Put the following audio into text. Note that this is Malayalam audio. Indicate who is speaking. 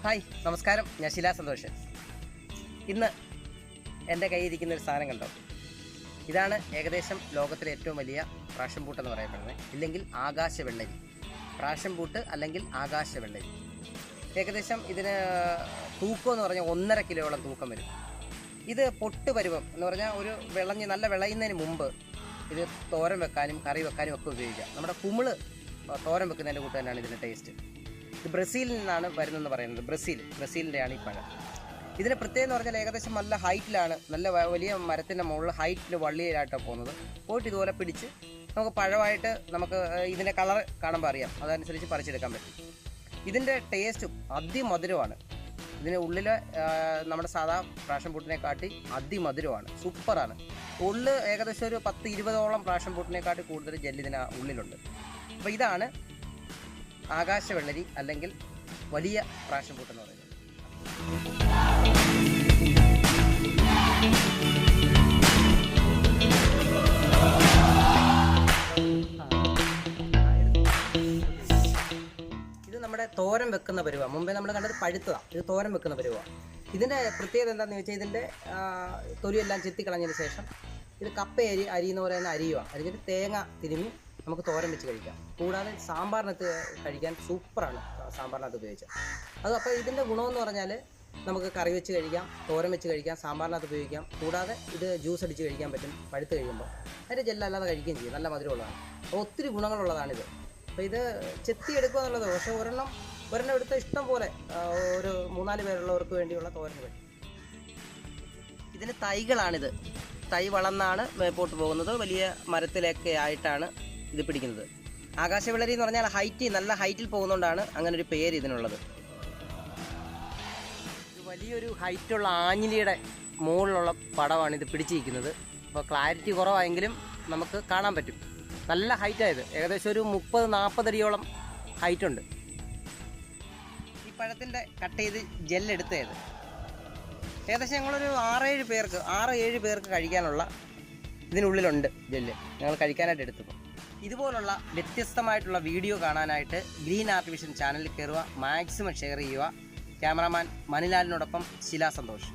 Speaker 1: ഹായ് നമസ്കാരം, ഞാൻ ശിലാ സന്തോഷ്. ഇന്ന് എൻ്റെ കയ്യിരിക്കുന്ന ഒരു സാധനം കണ്ടോ? ഇതാണ് ഏകദേശം ലോകത്തിലെ ഏറ്റവും വലിയ പ്രാഷൻ പൂട്ടെന്ന് പറയപ്പെടുന്നത്, ഇല്ലെങ്കിൽ ആകാശവെള്ളരി. പ്രാഷൻ പൂട്ട് അല്ലെങ്കിൽ ആകാശവെള്ളരി. ഏകദേശം ഇതിന് തൂക്കം എന്ന് പറഞ്ഞാൽ 1.5 കിലോയോളം തൂക്കം വരും. ഇത് പൊട്ട് പരുവം എന്ന് പറഞ്ഞാൽ ഒരു നല്ല വിളയുന്നതിന് മുമ്പ് ഇത് തോരൻ വെക്കാനും കറി വെക്കാനും ഒക്കെ ഉപയോഗിക്കാം. നമ്മുടെ കുമിള് തോരൻ വെക്കുന്നതിൻ്റെ കൂട്ട് തന്നെയാണ് ഇതിൻ്റെ ടേസ്റ്റ്. ഇത് ബ്രസീലിൽ നിന്നാണ് വരുന്നതെന്ന് പറയുന്നത്. ബ്രസീലിൻ്റെയാണ് ഈ പഴം. ഇതിന് പ്രത്യേകം എന്ന് പറഞ്ഞാൽ ഏകദേശം നല്ല ഹൈറ്റിലാണ്, നല്ല വലിയ മരത്തിൻ്റെ മുകളിൽ ഹൈറ്റിൽ വള്ളിയിലായിട്ടാണ് പോയിട്ട് ഇതുപോലെ പിടിച്ച് നമുക്ക് പഴമായിട്ട് നമുക്ക് ഇതിൻ്റെ കളർ കാണുമ്പോൾ അറിയാം, അതനുസരിച്ച് പറിച്ചെടുക്കാൻ പറ്റും. ഇതിൻ്റെ ടേസ്റ്റും അതിമധുരമാണ്. ഇതിന് ഉള്ളിൽ നമ്മുടെ സാധാ പ്രാഷൻ പൂട്ടിനെക്കാട്ടി അതിമധുരമാണ്, സൂപ്പറാണ്. ഉള്ളിൽ ഏകദേശം ഒരു 10-20ഓളം പ്രാഷൻ പൂട്ടിനെക്കാട്ടി കൂടുതൽ ജെല്ലിതിന് ഉള്ളിലുണ്ട്. അപ്പോൾ ഇതാണ് ആകാശവെള്ളരി അല്ലെങ്കിൽ വലിയ പ്രാഷൻ പൂട്ടെന്ന് പറയുന്നത്. ഇത് നമ്മുടെ തോരൻ വെക്കുന്ന പരുവ. മുമ്പേ നമ്മൾ കണ്ടത് പഴുത്തതാണ്, ഇത് തോരൻ വെക്കുന്ന പരുവമാണ്. ഇതിൻ്റെ പ്രത്യേകത എന്താണെന്ന് ചോദിച്ചാൽ ഇതിൻ്റെ തൊലിയെല്ലാം ചെത്തിക്കളഞ്ഞതിന് ശേഷം ഇത് കപ്പ അരിയെന്ന് പറയുന്ന അരിയുവാണ്. അരിഞ്ഞിട്ട് തേങ്ങ തിരുമ്മി നമുക്ക് തോരൻ വെച്ച് കഴിക്കാം. കൂടാതെ സാമ്പാറിനകത്ത് കഴിക്കാൻ സൂപ്പറാണ്, സാമ്പാറിനകത്ത് ഉപയോഗിച്ചാൽ അത്. അപ്പോൾ ഇതിൻ്റെ ഗുണമെന്ന് പറഞ്ഞാൽ നമുക്ക് കറി വെച്ച് കഴിക്കാം, തോരൻ വെച്ച് കഴിക്കാം, സാമ്പാറിനകത്ത് ഉപയോഗിക്കാം. കൂടാതെ ഇത് ജ്യൂസ് അടിച്ച് കഴിക്കാൻ പറ്റും പഴുത്ത് കഴിയുമ്പോൾ. അതിൻ്റെ ജെല്ലല്ലാതെ കഴിക്കുകയും ചെയ്യും, നല്ല മധുരമുള്ളതാണ്. അപ്പോൾ ഒത്തിരി ഗുണങ്ങളുള്ളതാണിത്. അപ്പോൾ ഇത് ചെത്തിയെടുക്കുക എന്നുള്ളത്, പക്ഷേ ഒരെണ്ണം എടുത്ത ഇഷ്ടം പോലെ ഒരു 3-4 പേരുള്ളവർക്ക് വേണ്ടിയുള്ള തോരൻ പറ്റും. ഇതിന് തൈകളാണിത്. തൈ വളർന്നാണ് മേപ്പോട്ട് പോകുന്നത്. വലിയ മരത്തിലൊക്കെ ആയിട്ടാണ് ഇത് പിടിക്കുന്നത്. ആകാശവെള്ളരി എന്ന് പറഞ്ഞാൽ നല്ല ഹൈറ്റിൽ പോകുന്നതുകൊണ്ടാണ് അങ്ങനെ ഒരു പേര് ഇതിനുള്ളത്. ഇത് വലിയൊരു ഹൈറ്റുള്ള ആഞ്ഞിലിയുടെ മുകളിലുള്ള പടമാണ് ഇത് പിടിച്ചിരിക്കുന്നത്. അപ്പോൾ ക്ലാരിറ്റി കുറവായെങ്കിലും നമുക്ക് കാണാൻ പറ്റും. നല്ല ഹൈറ്റായത്, ഏകദേശം ഒരു 30-40 അടിയോളം ഹൈറ്റുണ്ട്. ഈ പഴത്തിൻ്റെ കട്ട് ചെയ്ത് ജെല്ലെടുത്തത് ഏകദേശം ഞങ്ങളൊരു 6-7 പേർക്ക് കഴിക്കാനുള്ള ഇതിനുള്ളിലുണ്ട് ജെല്ല്. ഞങ്ങൾ കഴിക്കാനായിട്ട് എടുത്തു. ഇതുപോലുള്ള വ്യത്യസ്തമായിട്ടുള്ള വീഡിയോ കാണാനായിട്ട് ഗ്രീൻ ആർട്ട് വിഷൻ ചാനലിൽ കയറുക, മാക്സിമം ഷെയർ ചെയ്യുക. ക്യാമറാമാൻ മണിലാലിനോടൊപ്പം ശിലാ സന്തോഷ്.